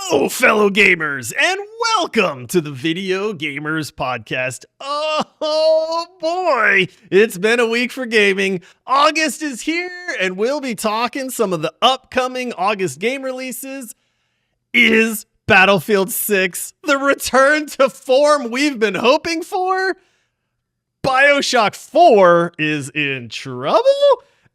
Hello, fellow gamers, and welcome to the Video Gamers Podcast. Oh boy, it's been a week for gaming. August is here, and we'll be talking some of the upcoming August game releases. Is Battlefield 6 the return to form we've been hoping for? Bioshock 4 is in trouble?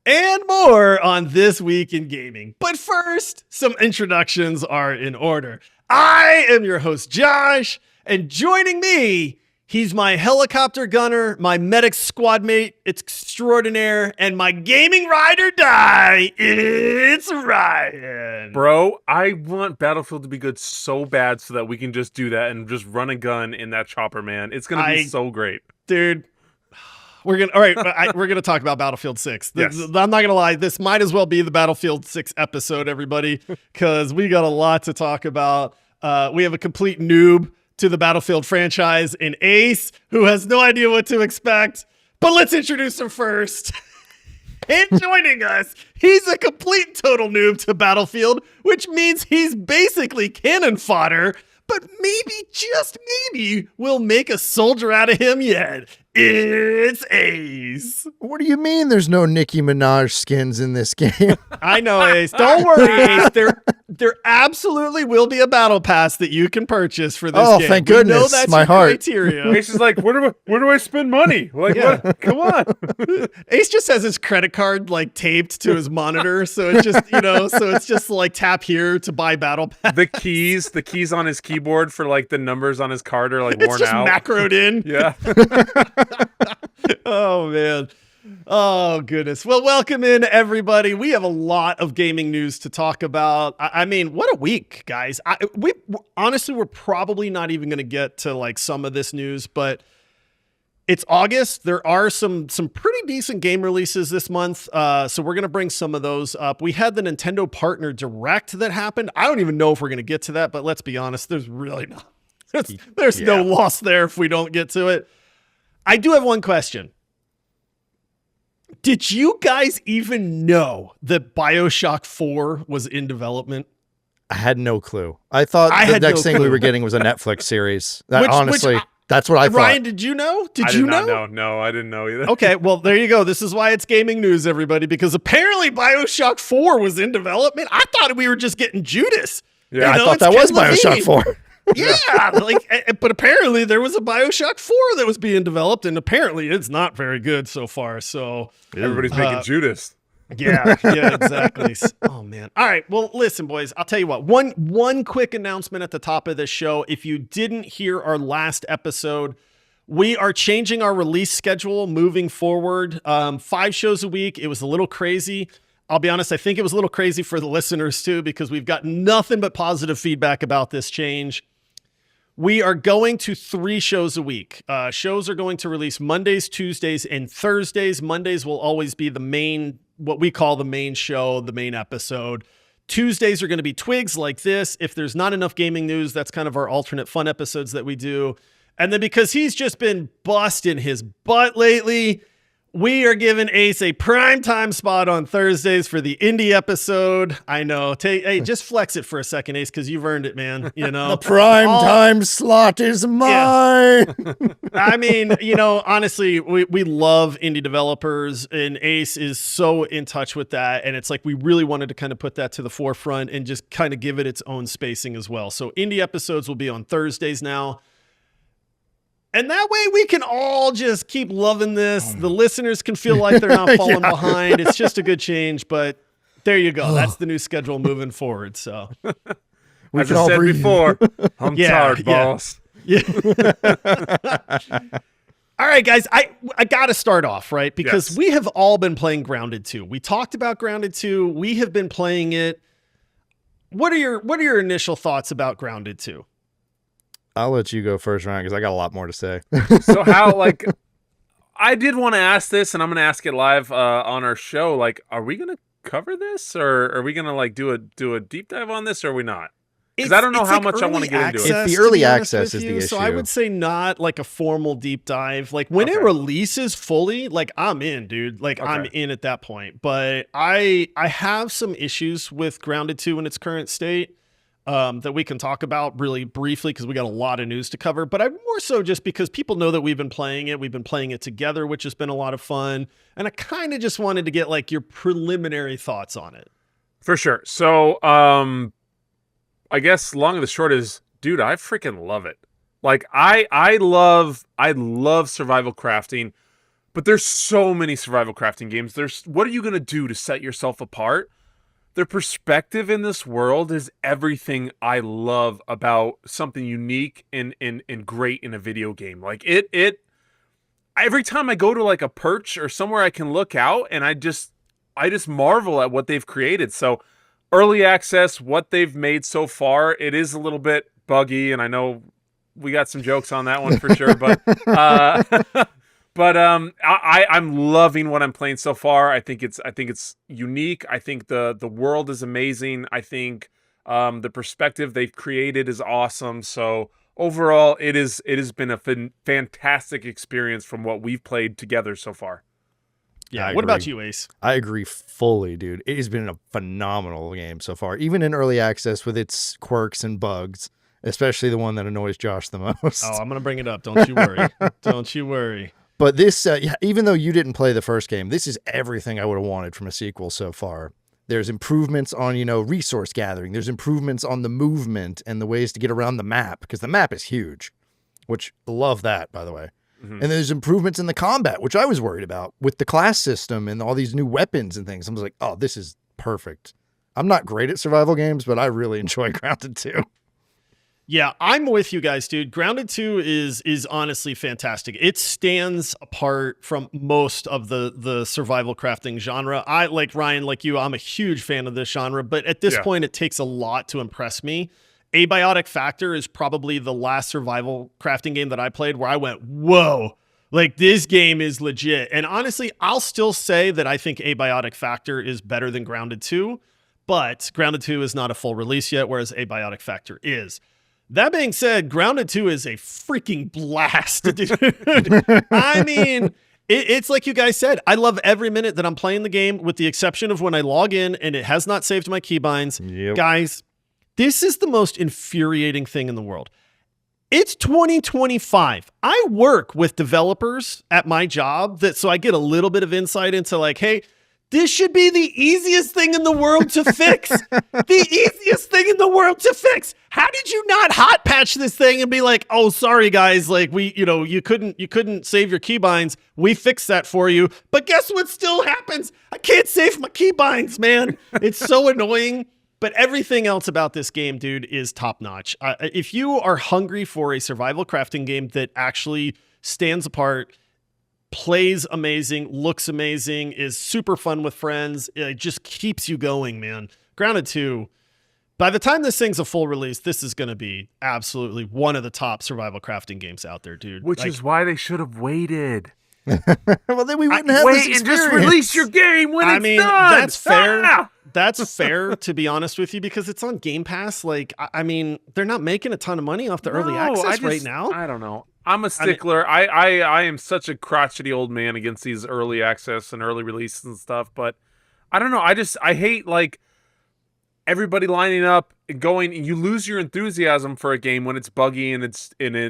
And more on This Week in Gaming. But first, some introductions are in order. I am your host, Josh, and joining me, he's my helicopter gunner, my medic squad mate extraordinaire, and my gaming ride or die. It's Ryan. Bro, I want Battlefield to be good so bad so that we can just do that and just run a gun in that chopper, man. It's going to be so great. Dude. We're gonna talk about Battlefield 6. Yes. I'm not gonna lie, this might as well be the Battlefield 6 episode, everybody, because we got a lot to talk about. We have a complete noob to the Battlefield franchise in Ace, who has no idea what to expect. But let's introduce him first. And joining us, he's a complete total noob to Battlefield, which means he's basically cannon fodder. But maybe, just maybe, we'll make a soldier out of him yet. It's Ace. What do you mean there's no Nicki Minaj skins in this game? I know, Ace. Don't worry, Ace. There absolutely will be a battle pass that you can purchase for this game. Oh, thank goodness. We know that's my your heart. criteria. Ace is like, where do I spend money? Like, Yeah. what? Come on. Ace just has his credit card like taped to his monitor, so it's just it's just like tap here to buy battle pass. The keys on his keyboard for like the numbers on his card are like It's worn just out. macroed in. Yeah. Oh man. Oh goodness. Well, welcome in everybody. We have a lot of gaming news to talk about. I mean, what a week, guys. We're probably not even going to get to like some of this news, but it's August. There are some pretty decent game releases this month. So we're going to bring some of those up. We had the Nintendo Partner Direct that happened. I don't even know if we're going to get to that, but let's be honest, there's really not. There's no loss there if we don't get to it. I do have one question. Did you guys even know that Bioshock 4 was in development? I had no clue. I thought the next thing we were getting was a Netflix series. That's what I thought. Ryan, did you know? Did you know? No, I didn't know either. Okay, well, there you go. This is why it's gaming news, everybody, because apparently Bioshock 4 was in development. I thought we were just getting Judas. Yeah, I thought that was Bioshock 4. Yeah, but apparently there was a Bioshock 4 that was being developed, and apparently it's not very good so far. So everybody's making Judas. Yeah, exactly. Oh man. All right. Well, listen, boys. I'll tell you what. One quick announcement at the top of this show. If you didn't hear our last episode, we are changing our release schedule moving forward. 5 shows a week. It was a little crazy. I'll be honest. I think it was a little crazy for the listeners too, because we've got nothing but positive feedback about this change. We are going to 3 shows a week. Shows are going to release Mondays, Tuesdays, and Thursdays. Mondays will always be the main, what we call the main show, the main episode. Tuesdays are going to be twigs like this. If there's not enough gaming news, that's kind of our alternate fun episodes that we do. And then because he's just been busting his butt lately, we are giving Ace a primetime spot on Thursdays for the indie episode. I know. Hey, just flex it for a second, Ace, because you've earned it, man. You know, The primetime slot is mine. Yeah. I mean, honestly, we love indie developers, and Ace is so in touch with that. And it's like we really wanted to kind of put that to the forefront and just kind of give it its own spacing as well. So indie episodes will be on Thursdays now. And that way we can all just keep loving this. The listeners can feel like they're not falling behind. It's just a good change, but there you go. That's the new schedule moving forward. So As I said before, I'm tired, boss. Yeah. All right, guys, I got to start off, right? Because we have all been playing Grounded 2. We talked about Grounded 2. We have been playing it. What are your initial thoughts about Grounded 2? I'll let you go first, Ryan, because I got a lot more to say. So how, I did want to ask this, and I'm going to ask it live on our show. Like, are we going to cover this, or are we going to do a deep dive on this, or are we not? Because I don't know how much I want to get into it. It's the early access is the issue. So I would say not like a formal deep dive. Like when it releases fully, like I'm in, dude. Like I'm in at that point. But I have some issues with Grounded 2 in its current state. that we can talk about really briefly because we got a lot of news to cover. But I'm more so just because people know that we've been playing it. We've been playing it together, which has been a lot of fun. And I kind of just wanted to get like your preliminary thoughts on it. For sure. So I guess long and the short is, dude, I freaking love it. Like I love survival crafting, but there's so many survival crafting games. What are you going to do to set yourself apart? Their perspective in this world is everything I love about something unique and great in a video game. Like it every time I go to like a perch or somewhere I can look out, and I just marvel at what they've created. So early access, what they've made so far, it is a little bit buggy, and I know we got some jokes on that one for sure, but I'm loving what I'm playing so far. I think it's unique. I think the world is amazing. I think the perspective they've created is awesome. So overall, it has been a fantastic experience from what we've played together so far. Yeah. What about you, Ace? I agree fully, dude. It has been a phenomenal game so far, even in early access with its quirks and bugs. Especially the one that annoys Josh the most. Oh, I'm going to bring it up. Don't you worry. Don't you worry. But this, even though you didn't play the first game, this is everything I would have wanted from a sequel so far. There's improvements on, resource gathering. There's improvements on the movement and the ways to get around the map, because the map is huge, which love that, by the way. Mm-hmm. And there's improvements in the combat, which I was worried about with the class system and all these new weapons and things. I was like, oh, this is perfect. I'm not great at survival games, but I really enjoy Grounded 2. Yeah, I'm with you guys, dude. Grounded 2 is honestly fantastic. It stands apart from most of the survival crafting genre. I, like Ryan, like you, I'm a huge fan of this genre, but at this point, it takes a lot to impress me. Abiotic Factor is probably the last survival crafting game that I played where I went, whoa, like this game is legit. And honestly, I'll still say that I think Abiotic Factor is better than Grounded 2, but Grounded 2 is not a full release yet, whereas Abiotic Factor is. That being said, Grounded 2 is a freaking blast, dude. I mean, it's like you guys said. I love every minute that I'm playing the game, with the exception of when I log in and it has not saved my keybinds. Yep. Guys, this is the most infuriating thing in the world. It's 2025. I work with developers at my job, so I get a little bit of insight into like, hey, this should be the easiest thing in the world to fix. The easiest thing in the world to fix. How did you not hot patch this thing and be like, oh, sorry guys, like you couldn't save your keybinds. We fixed that for you. But guess what still happens? I can't save my keybinds, man. It's so annoying. But everything else about this game, dude, is top notch. If you are hungry for a survival crafting game that actually stands apart, plays amazing, looks amazing, is super fun with friends, it just keeps you going, man. Grounded 2, by the time this thing's a full release, this is going to be absolutely one of the top survival crafting games out there, dude. Which is why they should have waited. Well, then we wouldn't have this experience. And just release your game when it's done. That's fair. That's fair, to be honest with you, because it's on Game Pass. Like, I mean, they're not making a ton of money off the early access right now. I don't know. I'm a stickler. I am such a crotchety old man against these early access and early releases and stuff, but I don't know. I hate like everybody lining up and going, and you lose your enthusiasm for a game when it's buggy and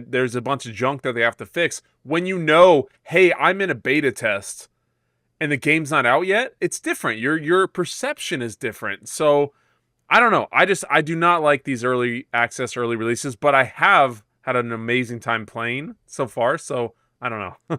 there's a bunch of junk that they have to fix. When you know, hey, I'm in a beta test and the game's not out yet, it's different. Your perception is different. So I don't know. I do not like these early access, early releases, but I have had an amazing time playing so far, so I don't know.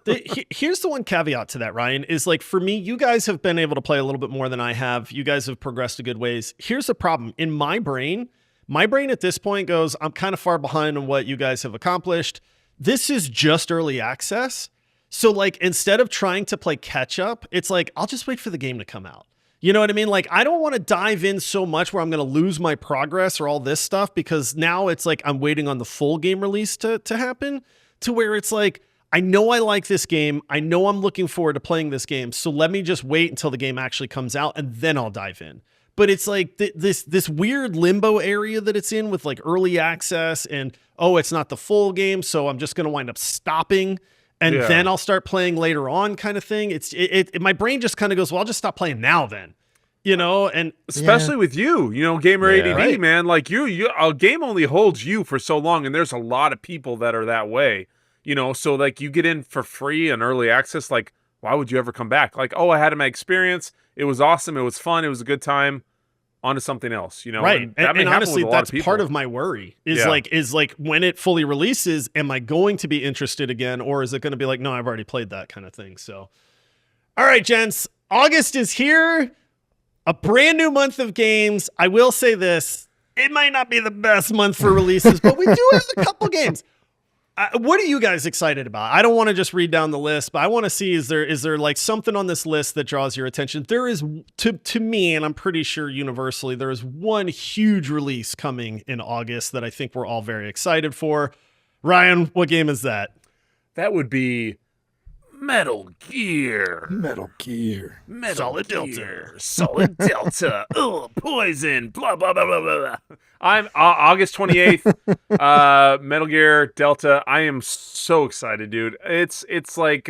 Here's the one caveat to that, Ryan, is like for me, you guys have been able to play a little bit more than I have. You guys have progressed a good ways. Here's the problem. In my brain at this point goes, I'm kind of far behind on what you guys have accomplished. This is just early access. So like, instead of trying to play catch up, it's like, I'll just wait for the game to come out. You know what I mean? Like, I don't want to dive in so much where I'm going to lose my progress or all this stuff, because now it's like I'm waiting on the full game release to happen, to where it's like, I know I like this game. I know I'm looking forward to playing this game. So let me just wait until the game actually comes out and then I'll dive in. But it's like this weird limbo area that it's in with like early access and, oh, it's not the full game, so I'm just going to wind up stopping. And then I'll start playing later on kind of thing. My brain just kind of goes, well, I'll just stop playing now then. you know, and especially with you, gamer ADD, right. man. Like a game only holds you for so long, and there's a lot of people that are that way, So like you get in for free and early access, like why would you ever come back? Like, oh, I had my experience, it was awesome, it was fun, it was a good time. On to something else, Right. And honestly, that's of part of my worry is like when it fully releases, am I going to be interested again? Or is it going to be like, no, I've already played that kind of thing. So, all right, gents, August is here. A brand new month of games. I will say this, it might not be the best month for releases, but we do have a couple games. What are you guys excited about? I don't want to just read down the list, but I want to see, is there like something on this list that draws your attention? There is, to me, and I'm pretty sure universally, there is one huge release coming in August that I think we're all very excited for. Ryan, what game is that? That would be Metal Gear. Solid Delta. Solid Delta. Poison. Blah, blah, blah, blah, blah. I'm August 28th. Metal Gear Delta. I am so excited, dude. It's like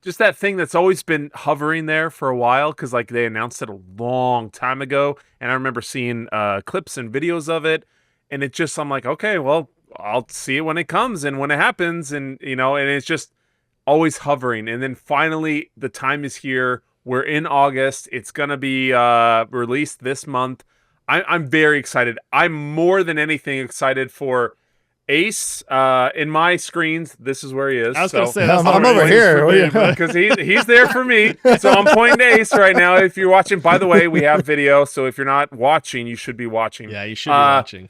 just that thing that's always been hovering there for a while, because like they announced it a long time ago, and I remember seeing clips and videos of it, and it just, I'm like, okay, well, I'll see it when it comes and when it happens, and and it's just always hovering. And then finally the time is here. We're in August. It's gonna be released this month. I'm very excited. I'm more than anything excited for Ace. In my screens, this is where he is. I was gonna say, I'm over here because he's there for me. So I'm pointing to Ace right now. If you're watching, by the way, we have video. So if you're not watching, you should be watching. Yeah, you should be watching.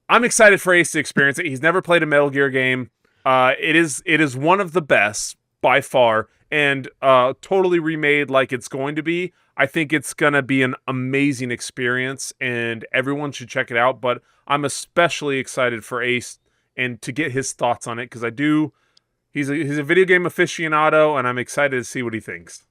I'm excited for Ace to experience it. He's never played a Metal Gear game. It is one of the best by far, and totally remade like it's going to be. I think it's going to be an amazing experience, and everyone should check it out. But I'm especially excited for Ace and to get his thoughts on it, because he's a video game aficionado, and I'm excited to see what he thinks.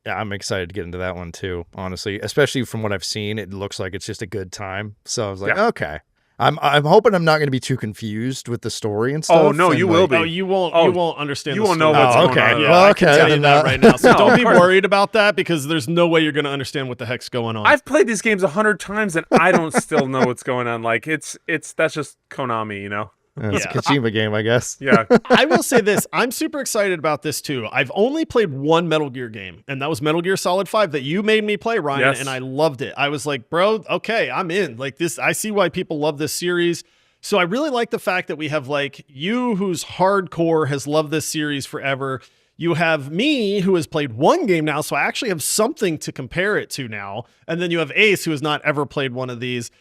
Yeah, I'm excited to get into that one too, honestly. Especially from what I've seen, it looks like it's just a good time. So I was like, okay. I'm hoping I'm not going to be too confused with the story and stuff. Oh no, you will be. Oh, you won't understand. You the won't story. know what's going okay. on. Yeah, Well, I okay. can tell you that right now. So No, don't be of course. worried about that, because there's no way you're going to understand what the heck's going on. I've played these games 100 times and I don't still know what's going on. Like that's just Konami, It's a Kojima game, I guess. Yeah. I will say this. I'm super excited about this too. I've only played one Metal Gear game, and that was Metal Gear Solid 5 that you made me play, Ryan, Yes. and I loved it. I was like, bro, okay, I'm in. Like this, I see why people love this series. So I really like the fact that we have like you, who's hardcore, has loved this series forever. You have me, who has played one game now, so I actually have something to compare it to now. And then you have Ace, who has not ever played one of these.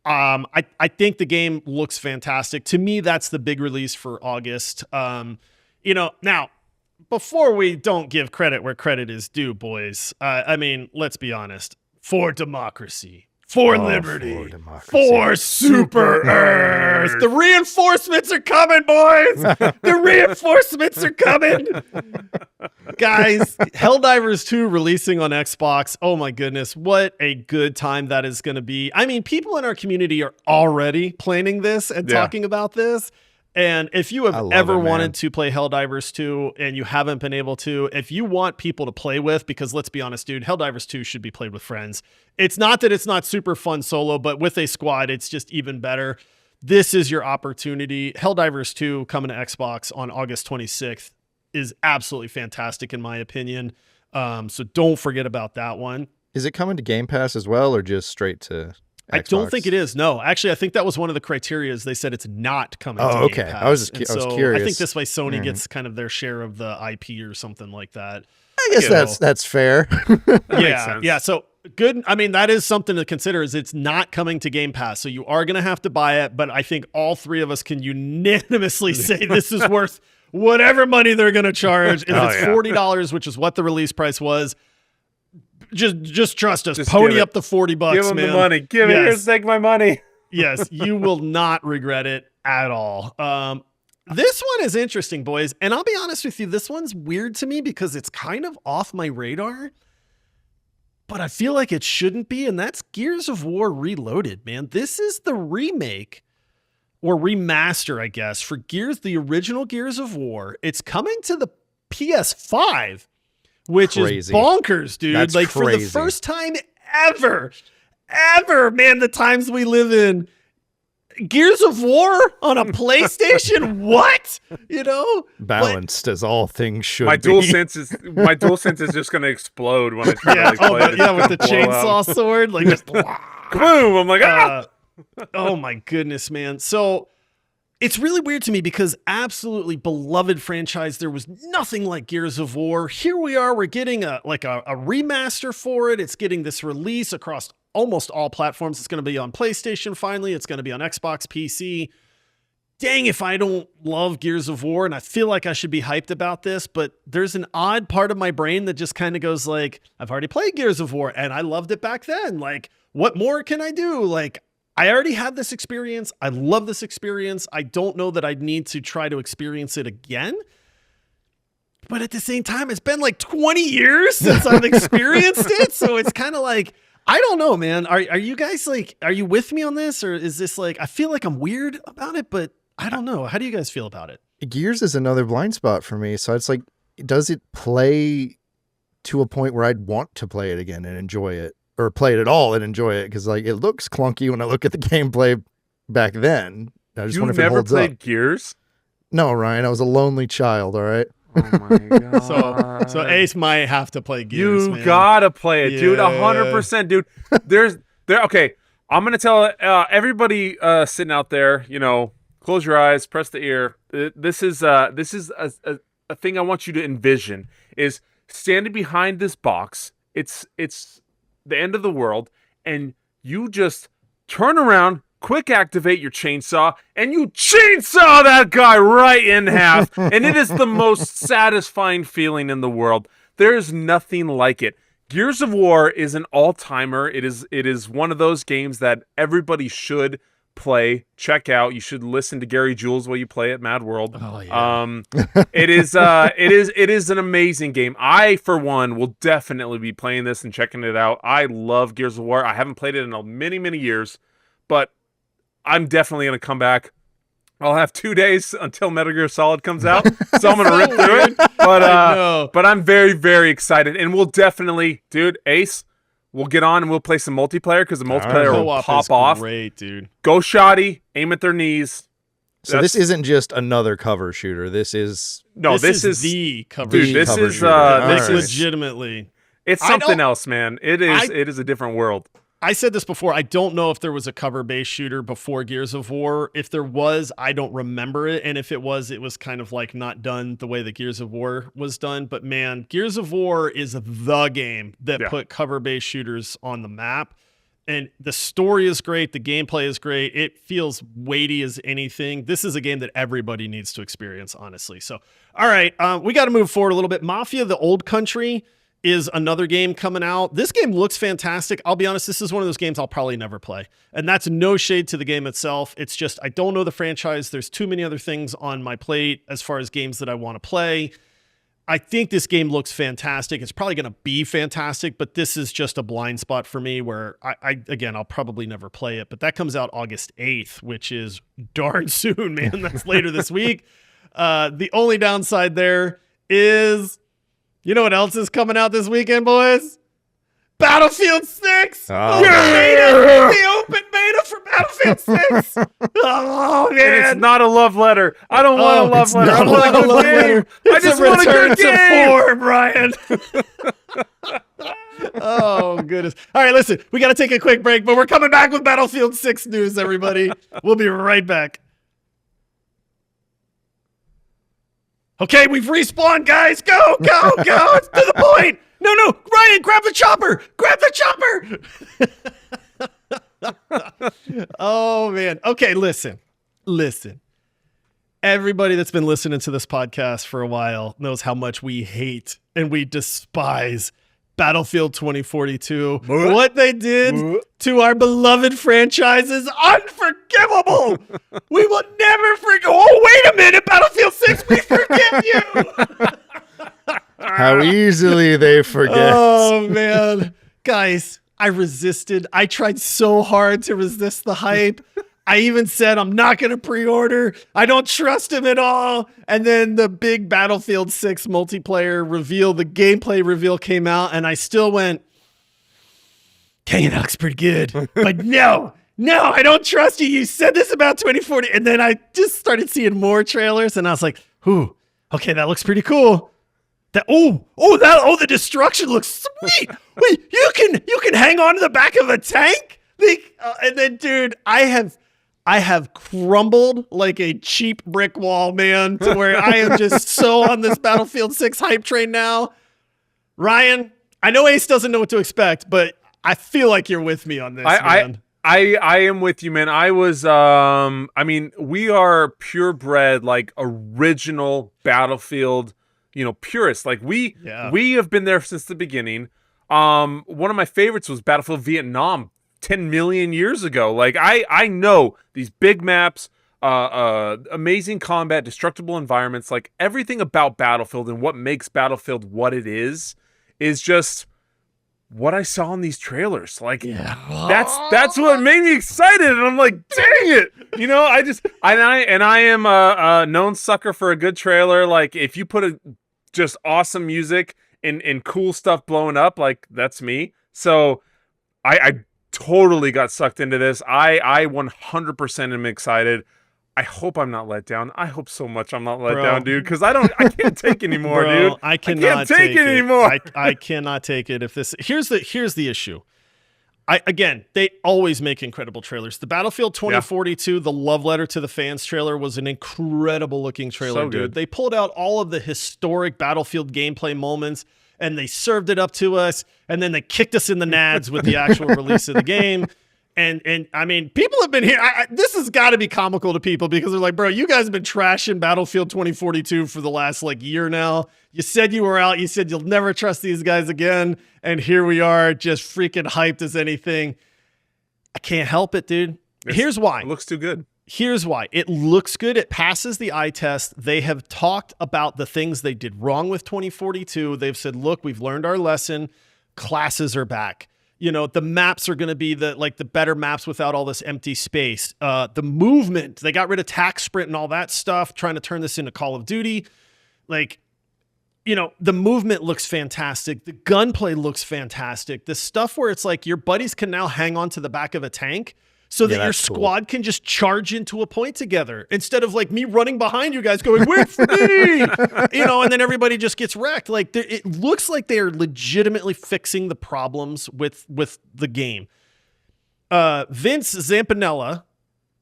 I think the game looks fantastic. To me, that's the big release for August. Now, before we don't give credit where credit is due, boys, I mean, let's be honest. For democracy, for liberty, for Super Earth. The reinforcements are coming, boys. The reinforcements are coming. Guys, Helldivers 2 releasing on Xbox. Oh my goodness, what a good time that is going to be. I mean, people in our community are already planning this and talking about this. And if you have ever wanted to play Helldivers 2 and you haven't been able to, if you want people to play with, because let's be honest, dude, Helldivers 2 should be played with friends. It's not that it's not super fun solo, but with a squad, it's just even better. This is your opportunity. Helldivers 2 coming to Xbox on August 26th is absolutely fantastic in my opinion. So don't forget about that one. Is it coming to Game Pass as well, or just straight to Xbox? I don't think it is. No, actually, I think that was one of the criteria. They said it's not coming to Game Pass. I was curious. I think this way Sony gets kind of their share of the IP or something like that. I guess that's fair. Yeah. So good. I mean, that is something to consider. Is it's not coming to Game Pass, so you are going to have to buy it. But I think all three of us can unanimously say this is worth whatever money they're going to charge. If it's $40, which is what the release price was. Just trust us. Pony up the $40, give them man. the money. Give it. Here's take my money. Yes, you will not regret it at all. This one is interesting, boys. And I'll be honest with you, this one's weird to me because it's kind of off my radar. But I feel like it shouldn't be, and that's Gears of War Reloaded, man. This is the remake or remaster, I guess, for the original Gears of War. It's coming to the PS5, which Crazy. is bonkers, dude. That's like crazy. for the first time ever, man, the times we live in. Gears of War on a PlayStation? What? You know? Balanced as all things should My be. DualSense is just gonna explode when I try to like play it. With the chainsaw sword, like just boom. I'm like, oh my goodness, man. So it's really weird to me because absolutely beloved franchise. There was nothing like Gears of War. Here we are. We're getting a remaster for it. It's getting this release across almost all platforms. It's going to be on PlayStation finally. It's going to be on Xbox, PC. Dang, if I don't love Gears of War, and I feel like I should be hyped about this, but there's an odd part of my brain that just kind of goes like, I've already played Gears of War and I loved it back then. Like, what more can I do? Like, I already had this experience. I love this experience. I don't know that I'd need to try to experience it again. But at the same time, it's been like 20 years since I've experienced it. So it's kind of like, I don't know, man. Are you guys like, are you with me on this? Or is this like, I feel like I'm weird about it, but I don't know. How do you guys feel about it? Gears is another blind spot for me. So it's like, does it play to a point where I'd want to play it again and enjoy it, or play it at all and enjoy it? Because like it looks clunky when I look at the gameplay back then. I just wonder if it holds up. You never played Gears? No, Ryan. I was a lonely child. All right. Oh my god! So Ace might have to play Gears. You man. gotta play it, dude. Yeah. 100%, dude. Okay, I'm gonna tell everybody sitting out there. You know, close your eyes, press the ear. This is a thing I want you to envision. Is standing behind this box. It's the end of the world, and you just turn around. Quick activate your chainsaw, and you chainsaw that guy right in half. And it is the most satisfying feeling in the world. There is nothing like it. Gears of War is an all-timer. It is one of those games that everybody should play, check out. You should listen to Gary Jules while you play it, Mad World. Oh yeah. It is an amazing game. I, for one, will definitely be playing this and checking it out. I love Gears of War. I haven't played it in many, many years, but I'm definitely going to come back. I'll have 2 days until Metal Gear Solid comes out, so I'm going to rip through it. But I'm very, very excited, and we'll definitely, dude, Ace, we'll get on and we'll play some multiplayer because the multiplayer will pop off. Great, dude. Go shoddy, aim at their knees. So this isn't just another cover shooter. This is this is the cover. Dude, shooter. this is Alright. legitimately. It's something else, man. It is a different world. I said this before. I don't know if there was a cover-based shooter before Gears of War. If there was, I don't remember it. And if it was kind of like not done the way that Gears of War was done. But man, Gears of War is the game that put cover-based shooters on the map. And the story is great. The gameplay is great. It feels weighty as anything. This is a game that everybody needs to experience, honestly. So, all right, we got to move forward a little bit. Mafia: The Old Country is another game coming out. This game looks fantastic. I'll be honest, this is one of those games I'll probably never play. And that's no shade to the game itself. It's just, I don't know the franchise. There's too many other things on my plate as far as games that I want to play. I think this game looks fantastic. It's probably going to be fantastic, but this is just a blind spot for me where again, I'll probably never play it, but that comes out August 8th, which is darn soon, man. That's later this week. The only downside there is, you know what else is coming out this weekend, boys? Battlefield 6! Oh, the open beta for Battlefield 6! Oh, man. And it's not a love letter. I don't want a love letter. I not want a a good game. I just want a good game. To form, Brian. Oh, goodness. All right, listen. We got to take a quick break, but we're coming back with Battlefield 6 news, everybody. We'll be right back. Okay, we've respawned, guys. Go. It's to the point. No, Ryan, grab the chopper. Oh, man. Okay, listen. Everybody that's been listening to this podcast for a while knows how much we hate and we despise Battlefield 2042. What they did to our beloved franchise is unforgivable. We will never forgive. Oh, wait a minute, Battlefield 6, we forgive you. how easily they forget. Oh, man. Guys, I resisted. I tried so hard to resist the hype. I even said I'm not going to pre-order. I don't trust him at all. And then the big Battlefield 6 multiplayer reveal, the gameplay reveal came out, and I still went, dang, it looks pretty good. But no, I don't trust you. You said this about 2040. And then I just started seeing more trailers, and I was like, ooh, okay, that looks pretty cool. The destruction looks sweet. Wait, you can hang on to the back of a tank? And then, dude, I have crumbled like a cheap brick wall, man, to where I am just so on this Battlefield 6 hype train now. Ryan, I know Ace doesn't know what to expect, but I feel like you're with me on this, man. I am with you, man. I was, we are purebred, like original Battlefield, purists. Like we have been there since the beginning. One of my favorites was Battlefield Vietnam 10 million years ago. Like I know these big maps, amazing combat, destructible environments, like everything about Battlefield and what makes Battlefield what it is just what I saw in these trailers. Like that's what made me excited. And I'm like, dang it. I am a known sucker for a good trailer. Like if you put just awesome music and cool stuff blowing up, like that's me. So I totally got sucked into this. I 100% am excited. I hope I'm not let down. I hope so much I'm not let down, dude, because I can't take anymore, dude. I can't take it anymore. I cannot take it. Here's the issue. They always make incredible trailers. The Battlefield 2042, the love letter to the fans trailer was an incredible looking trailer, so dude. good. They pulled out all of the historic Battlefield gameplay moments and they served it up to us, and then they kicked us in the nads with the actual release of the game. And I mean, people have been here. This has got to be comical to people because they're like, bro, you guys have been trashing Battlefield 2042 for the last year now. You said you were out. You said you'll never trust these guys again. And here we are, just freaking hyped as anything. I can't help it, dude. Here's why. It looks too good. Here's why. It looks good. It passes the eye test. They have talked about the things they did wrong with 2042. They've said, look, we've learned our lesson. Classes are back. The maps are going to be the better maps without all this empty space. The movement, they got rid of tac sprint and all that stuff, trying to turn this into Call of Duty. The movement looks fantastic. The gunplay looks fantastic. The stuff where it's like your buddies can now hang on to the back of a tank so that your squad can just charge into a point together instead of me running behind you guys going, wait for me, and then everybody just gets wrecked. It looks like they are legitimately fixing the problems with the game. Vince Zampinella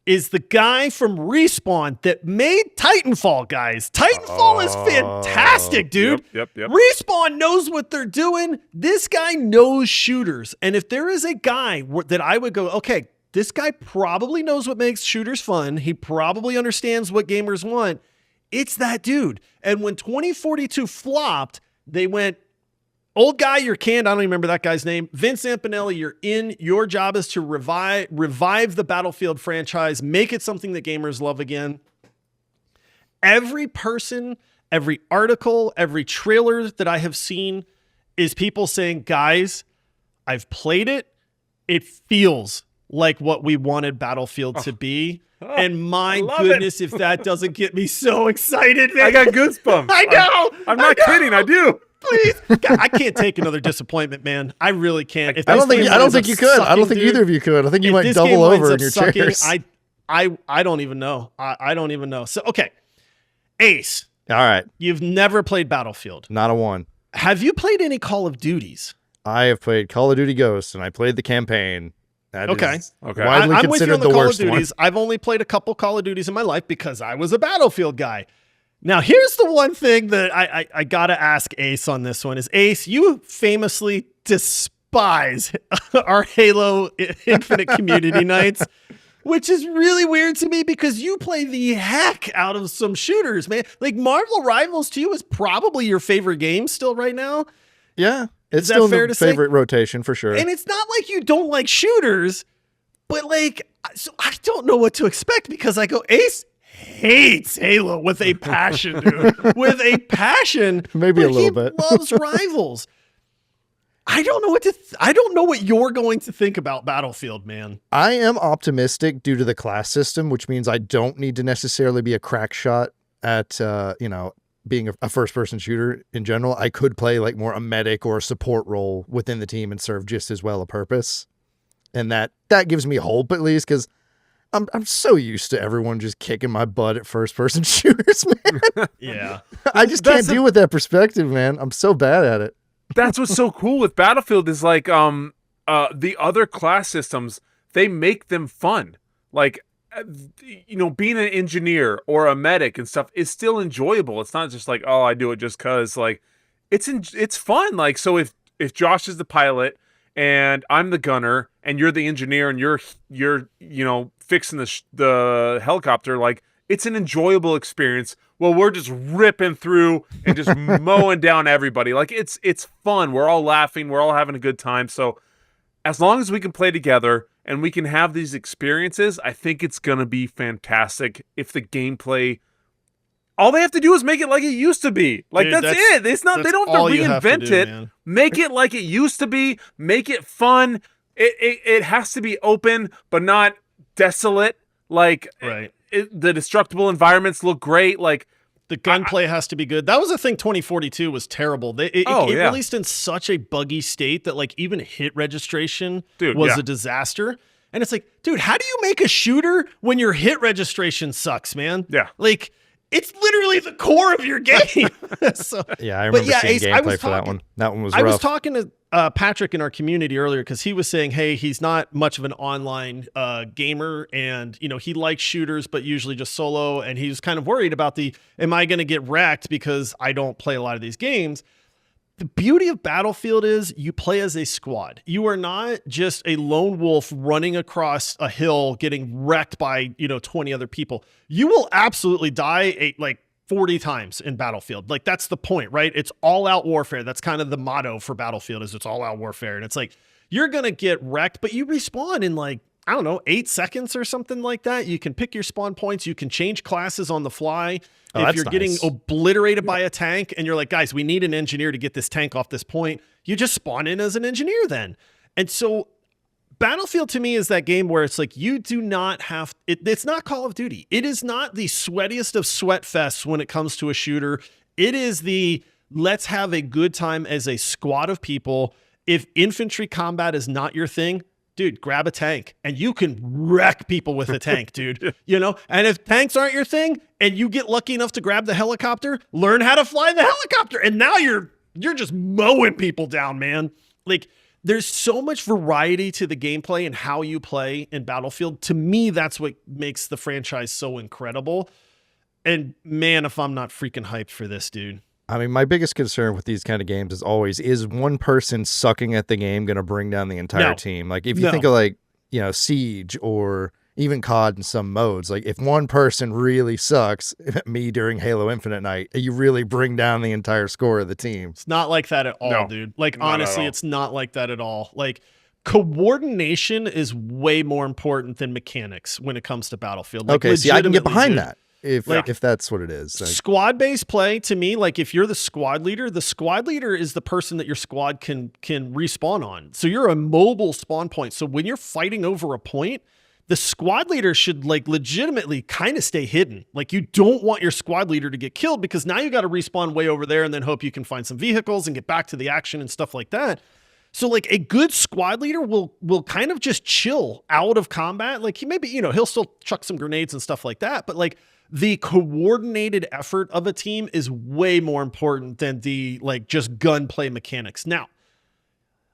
is the guy from Respawn that made Titanfall, guys. Titanfall is fantastic, dude. Yep. Respawn knows what they're doing. This guy knows shooters. And if there is a guy that I would go, okay, this guy probably knows what makes shooters fun. He probably understands what gamers want. It's that dude. And when 2042 flopped, they went, old guy, you're canned. I don't even remember that guy's name. Vince Zampinella, you're in. Your job is to revive the Battlefield franchise, make it something that gamers love again. Every person, every article, every trailer that I have seen is people saying, guys, I've played it. It feels like what we wanted Battlefield to be. And my goodness, if that doesn't get me so excited, man. I got goosebumps. I know. I'm not kidding. I do. Please. God, I can't take another disappointment, man. I really can't. I don't think you could. I don't think either of you could. I think you might double over in your chairs. I don't even know. I don't even know. So, okay. Ace. All right. You've never played Battlefield. Not a one. Have you played any Call of Duties? I have played Call of Duty Ghosts, and I played the campaign. That okay. is widely I'm with you considered on the the Call worst of Duties. I've only played a couple Call of Duties in my life because I was a Battlefield guy. Now, here's the one thing that I got to ask Ace on this one is, Ace, you famously despise our Halo Infinite community nights, which is really weird to me because you play the heck out of some shooters, man. Marvel Rivals to you is probably your favorite game still right now. Yeah. It's still the favorite rotation for sure. And it's not like you don't like shooters, but so I don't know what to expect because I go, Ace hates Halo with a passion, dude. With a passion. Maybe a little bit. He loves Rivals. I don't know what I don't know what you're going to think about Battlefield, man. I am optimistic due to the class system, which means I don't need to necessarily be a crack shot at, being a first-person shooter in general. I could play like more a medic or a support role within the team and serve just as well a purpose. And that gives me hope, at least, because I'm so used to everyone just kicking my butt at first-person shooters, man. Yeah. I just can't deal with that perspective, man. I'm so bad at it. That's what's so cool with Battlefield is like the other class systems, they make them fun. Like being an engineer or a medic and stuff is still enjoyable. It's not just like, oh, I do it just cuz. Like it's fun. Like, so if Josh is the pilot and I'm the gunner and you're the engineer and you're fixing the helicopter, like it's an enjoyable experience. Well, we're just ripping through and just mowing down everybody. Like it's fun. We're all laughing. We're all having a good time. So as long as we can play together and we can have these experiences, I think it's going to be fantastic if the gameplay, all they have to do is make it like it used to be. Like, dude, that's it. It's not, they don't have to reinvent it. Man. Make it like it used to be. Make it fun. It has to be open, but not desolate. Like, right. The destructible environments look great. Like, the gunplay has to be good. That was the thing. 2042 was terrible. It released in such a buggy state that like even hit registration was a disaster. And it's like, dude, how do you make a shooter when your hit registration sucks, man? Yeah. Like, it's literally the core of your game. So, yeah, I remember seeing gameplay for that one. That one was rough. I was talking to Patrick in our community earlier because he was saying, hey, he's not much of an online gamer, and he likes shooters, but usually just solo. And he's kind of worried about am I going to get wrecked because I don't play a lot of these games? The beauty of Battlefield is you play as a squad. You are not just a lone wolf running across a hill getting wrecked by 20 other people. You will absolutely die 40 times in Battlefield. Like, that's the point, right? It's all out warfare. That's kind of the motto for Battlefield, is it's all out warfare. And it's like, you're going to get wrecked, but you respawn in 8 seconds or something like that. You can pick your spawn points. You can change classes on the fly. If you're getting obliterated by a tank and you're like, guys, we need an engineer to get this tank off this point, you just spawn in as an engineer then. And so Battlefield to me is that game where it's like, you do not have, it's not Call of Duty. It is not the sweatiest of sweat fests when it comes to a shooter. It is let's have a good time as a squad of people. If infantry combat is not your thing, dude, grab a tank and you can wreck people with a tank, dude. And if tanks aren't your thing and you get lucky enough to grab the helicopter, learn how to fly the helicopter. And now you're just mowing people down, man. Like, there's so much variety to the gameplay and how you play in Battlefield. To me, that's what makes the franchise so incredible. And man, if I'm not freaking hyped for this, dude. I mean, my biggest concern with these kind of games is one person sucking at the game going to bring down the entire team? Like, if you think of Siege or even COD in some modes, like if one person really sucks, me during Halo Infinite night, you really bring down the entire score of the team. It's not like that at all, dude. Like, honestly, it's not like that at all. Like, coordination is way more important than mechanics when it comes to Battlefield. Like, okay, see, I can get behind that. If that's what it is. Like, squad-based play, to me, like if you're the squad leader is the person that your squad can respawn on. So you're a mobile spawn point. So when you're fighting over a point, the squad leader should legitimately kind of stay hidden. Like, you don't want your squad leader to get killed because now you got to respawn way over there and then hope you can find some vehicles and get back to the action and stuff like that. So like a good squad leader will kind of just chill out of combat. Like, he maybe, he'll still chuck some grenades and stuff like that, but like, the coordinated effort of a team is way more important than the just gunplay mechanics. Now,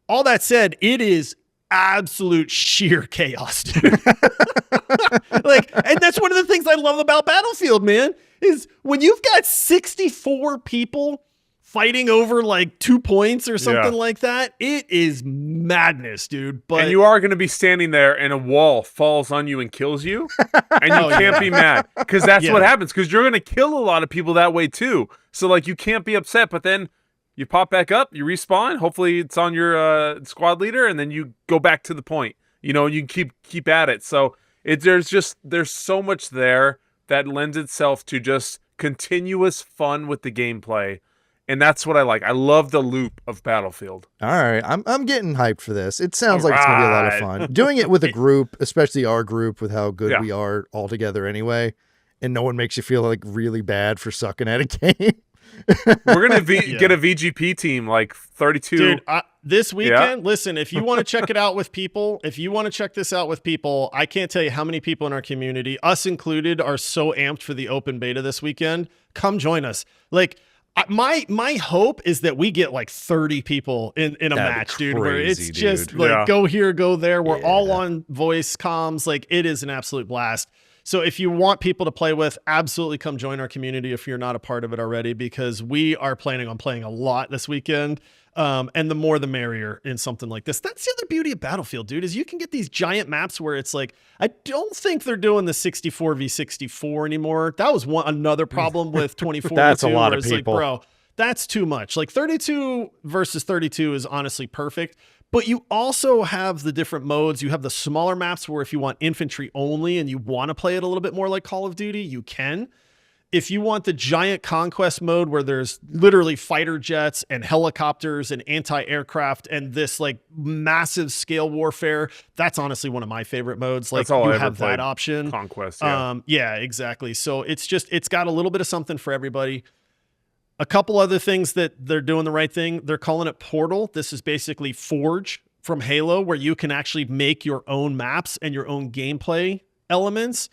all that said, it is absolute sheer chaos, dude. And that's one of the things I love about Battlefield, man, is when you've got 64 people fighting over 2 points or something like that, it is madness, dude. But and you are going to be standing there and a wall falls on you and kills you, and you can't be mad because that's what happens, because you're going to kill a lot of people that way too. So you can't be upset, but then you pop back up, you respawn, hopefully it's on your squad leader, and then you go back to the point. You can keep at it. So there's so much there that lends itself to just continuous fun with the gameplay. And that's what I like. I love the loop of Battlefield. All right, I'm getting hyped for this. It sounds like it's gonna be a lot of fun. Doing it with a group, especially our group, with how good we are all together anyway, and no one makes you feel like really bad for sucking at a game. We're gonna get a VGP team like 32. Dude, this weekend. Listen, if you want to check it out with people, I can't tell you how many people in our community, us included, are so amped for the open beta this weekend. Come join us. Like, my hope is that we get like 30 people in a match, dude, where it's just like go here, go there. We're all on voice comms. Like, it is an absolute blast. So if you want people to play with, absolutely come join our community if you're not a part of it already, because we are planning on playing a lot this weekend. And the more the merrier in something like this. That's the other beauty of Battlefield, dude, is you can get these giant maps where it's like, I don't think they're doing the 64v64 anymore. That was another problem with 2042. That's a lot of people. Like, bro, that's too much. Like 32 versus 32 is honestly perfect. But you also have the different modes. You have the smaller maps where if you want infantry only and you want to play it a little bit more like Call of Duty, you can. If you want the giant conquest mode where there's literally fighter jets and helicopters and anti-aircraft and this like massive scale warfare, that's honestly one of my favorite modes. Like, that's all you I ever have played. that option. Conquest, yeah, exactly. So it's got a little bit of something for everybody. A couple other things that they're doing the right thing. They're calling it Portal. This is basically Forge from Halo, where you can actually make your own maps and your own gameplay elements.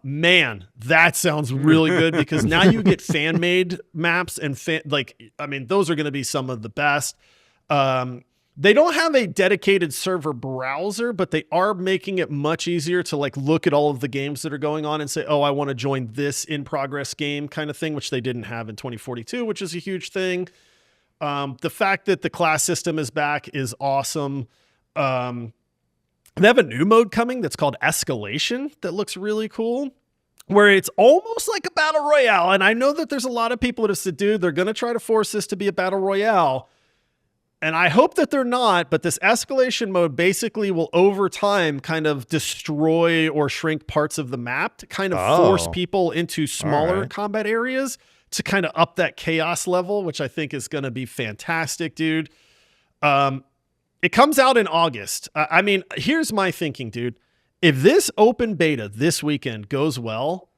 Man, that sounds really good, because now you get fan-made maps and those are going to be some of the best. They don't have a dedicated server browser, but they are making it much easier to like look at all of the games that are going on and say, oh, I want to join this in progress game kind of thing, which they didn't have in 2042, which is a huge thing. The fact that the class system is back is awesome. They have a new mode coming that's called Escalation that looks really cool, where it's almost like a battle royale. And I know that there's a lot of people that have said, dude, they're going to try to force this to be a battle royale. And I hope that they're not, but this escalation mode basically will over time kind of destroy or shrink parts of the map to kind of force people into smaller combat areas to kind of up that chaos level, which I think is going to be fantastic, dude. It comes out in August. I mean, here's my thinking, dude. If this open beta this weekend goes well,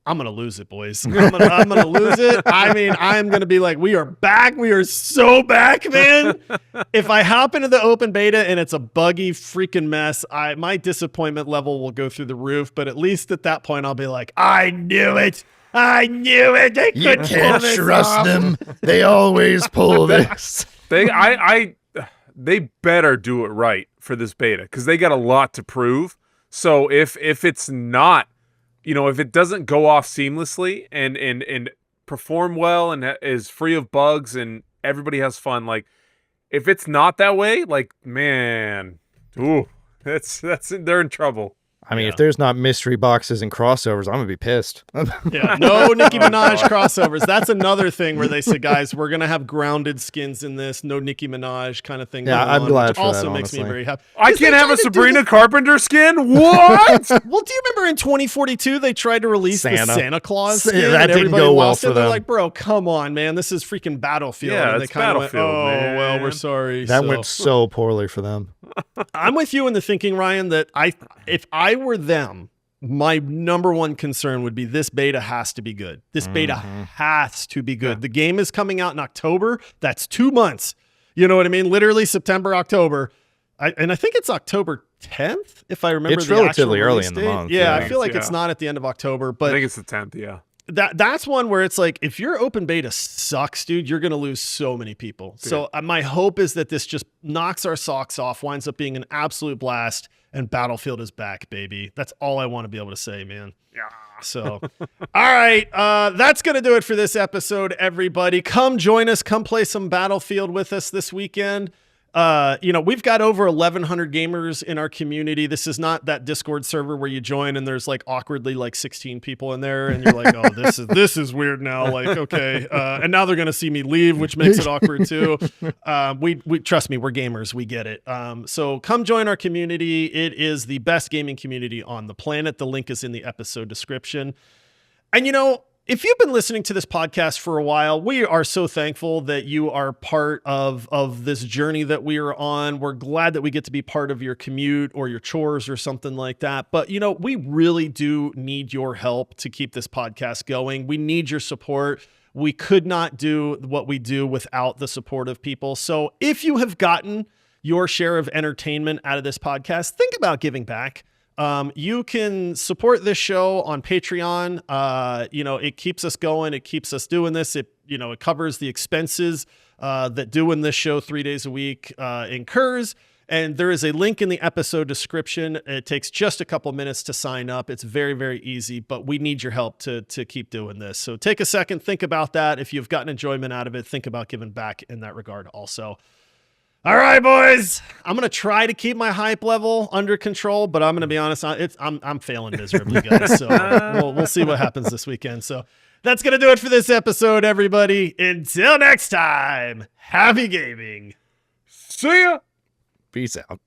I'm going to lose it, boys. I'm going to lose it. I mean, I'm going to be like, we are back. We are so back, man. If I hop into the open beta and it's a buggy freaking mess, my disappointment level will go through the roof. But at least at that point, I'll be like, I knew it. I knew it. They You couldn't can't pull this trust off. them. They always pull this. They better do it right for this beta, because they got a lot to prove. So if it's not, if it doesn't go off seamlessly and perform well and is free of bugs and everybody has fun, like if it's not that way, like, man, ooh, they're in trouble. I mean, if there's not mystery boxes and crossovers, I'm gonna be pissed. Yeah, no Nicki Minaj crossovers. That's another thing where they say, guys, we're gonna have grounded skins in this, no Nicki Minaj kind of thing. Yeah, I'm glad for also that, makes me honestly. very happy. I can't have a Sabrina Carpenter skin? What? Well, do you remember in 2042 they tried to release the Santa Claus skin? That and didn't everybody go well lost for it? They're them. like, bro, come on, man, this is freaking Battlefield. Yeah, and they it's kind of Battlefield, went, oh, man. well, we're sorry. That went so poorly for them. I'm with you in the thinking, Ryan, that if I were them, my number one concern would be this beta has to be good. This beta has to be good. Yeah. The game is coming out in October. That's 2 months. You know what I mean? Literally September, October. And I think it's October 10th, if I remember. It's the relatively actual early release in the date. month, Yeah, yeah. I feel like it's not at the end of October, I but think it's the 10th, yeah. that's one where it's like, if your open beta sucks, dude, you're going to lose so many people. Dude. So my hope is that this just knocks our socks off, winds up being an absolute blast, and Battlefield is back, baby. That's all I want to be able to say, man. Yeah. So, all right, that's going to do it for this episode, everybody. Come join us. Come play some Battlefield with us this weekend. We've got over 1,100 gamers in our community. This is not that Discord server where you join and there's like awkwardly like 16 people in there and you're like, oh, this is weird now. Like, okay. And now they're going to see me leave, which makes it awkward too. We trust me, we're gamers. We get it. So come join our community. It is the best gaming community on the planet. The link is in the episode description. And if you've been listening to this podcast for a while, we are so thankful that you are part of this journey that we are on. We're glad that we get to be part of your commute or your chores or something like that. But, you know, we really do need your help to keep this podcast going. We need your support. We could not do what we do without the support of people. So if you have gotten your share of entertainment out of this podcast, think about giving back. You can support this show on Patreon. You know, it keeps us going. It keeps us doing this. It covers the expenses that doing this show 3 days a week incurs. And there is a link in the episode description. It takes just a couple minutes to sign up. It's very, very easy, but we need your help to keep doing this. So take a second, think about that. If you've gotten enjoyment out of it, think about giving back in that regard also. All right, boys. I'm gonna try to keep my hype level under control, but I'm gonna be honest. I'm failing miserably, guys. So we'll see what happens this weekend. So that's gonna do it for this episode, everybody. Until next time, happy gaming. See ya. Peace out.